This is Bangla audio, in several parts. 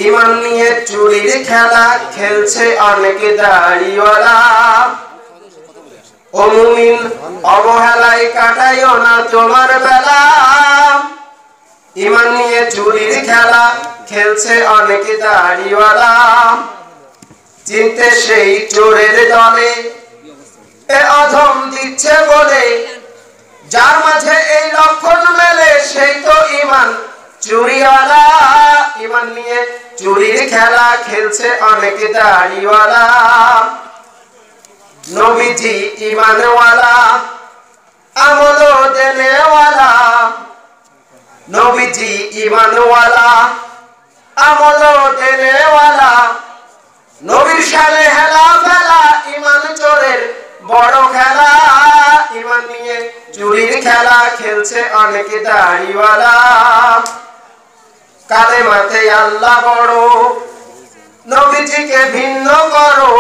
ইমান নিয়ে চুরির খেলা খেলছে অনেক দাড়িওয়ালা। ও মুমিন অবহেলায় কাটাইও না তোমার বেলা। ইমান নিয়ে চুরির খেলা খেলছে অনেক দাড়িওয়ালা। চিনতে সেই চোরের দলে এ অধম দিচ্ছে বলে, যার মাঝে এই লক্ষণ মেলে সেই তো ইমান চুরিওয়ালা। ইমান নিয়ে চুরির খেলা খেলছে অনেক দাড়িওয়ালা। নবীজি ইমানওয়ালা আমল দেনেওয়ালা। নবীজি ইমানওয়ালা আমল দেনেওয়ালা। নবীর শানে হেলা ফেলা ইমান চোরের বড় খেলা। ইমান নিয়ে চুরির খেলা খেলছে অনেক দাড়িওয়ালা। কালেমাতে আল্লাহ বড় নবীজিকে ভিন্ন করো।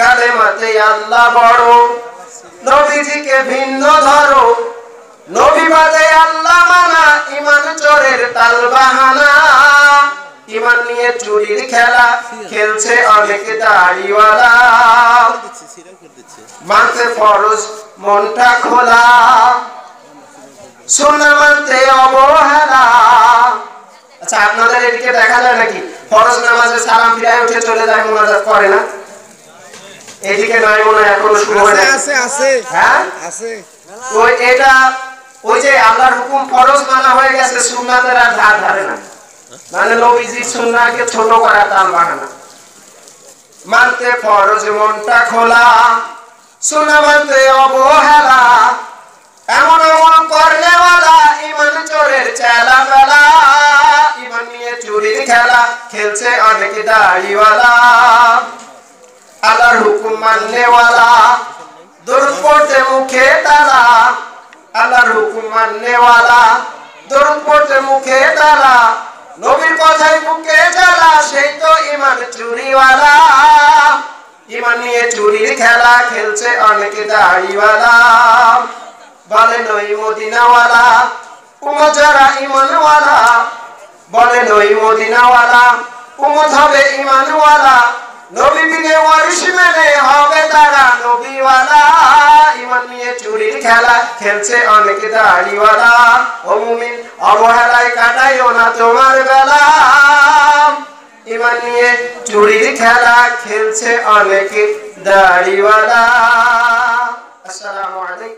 কালেমাতে আল্লাহ বড় নবীজিকে ভিন্ন ধরো। নবী বাদে আল্লাহ মানা ইমান চোরের তাল বাহানা। ইমান নিয়ে চুরির খেলা খেলছে অনেক দাড়িওয়ালা। মানতে ফরজ মনটা খোলা, সুন্নাহ মানতে অবহেলা। আচ্ছা, আপনাদের এদিকে দেখা যায় নাকি ফরজ নামাজে সালাম ফিরায় উঠে চলে যায়, মুনাজাত করে না? এদিকে নাই মনে হয় এখনো শুরু হয় না। আছে হ্যাঁ আছে। ওই এটা ওই যে আল্লাহর হুকুম ফরজ মানা হয়ে গেছে, সুন্নাতের আর ধার ধারে না। মানে নবীজির সুন্নাহকে ছোট করা তাল বাহানা। মানতে ফরজ মনটা খোলা, সুন্নাহ মানতে অবহেলা। এমন এমন করনেওয়ালা ইমান চোরের চেলা বেলা। ইমান নিয়ে চুরির খেলা খেলছে অনেক দাড়িওয়ালা। আল্লাহর হুকুম মাননেওয়ালা দরুদ পড়তে মুখে তালা। আল্লাহর হুকুম মাননেওয়ালা দরুদ পড়তে মুখে তালা। নবীর কথাই বুকে জ্বালা সেই তো ইমান চুরিওয়ালা। ইমান নিয়ে চুরির খেলা খেলছে অনেক দাড়িওয়ালা। বলেন ওই মদিনাওয়ালা উম্মত যারা ইমানওয়ালা। বলেন ওই মদিনাওয়ালা উম্মত হবে ইমানওয়ালা। নবী বিনে ওয়ারিশ মেনে হবে তারা নবীওয়ালা। ইমান নিয়ে চুরির খেলা খেলছে অনেক দাড়িওয়ালা। ও মুমিন অবহেলায় কাটাইও না তোমার বেলা। ইমান নিয়ে চুরির খেলা খেলছে অনেক দাড়িওয়ালা। আসসালামু আলাইকুম।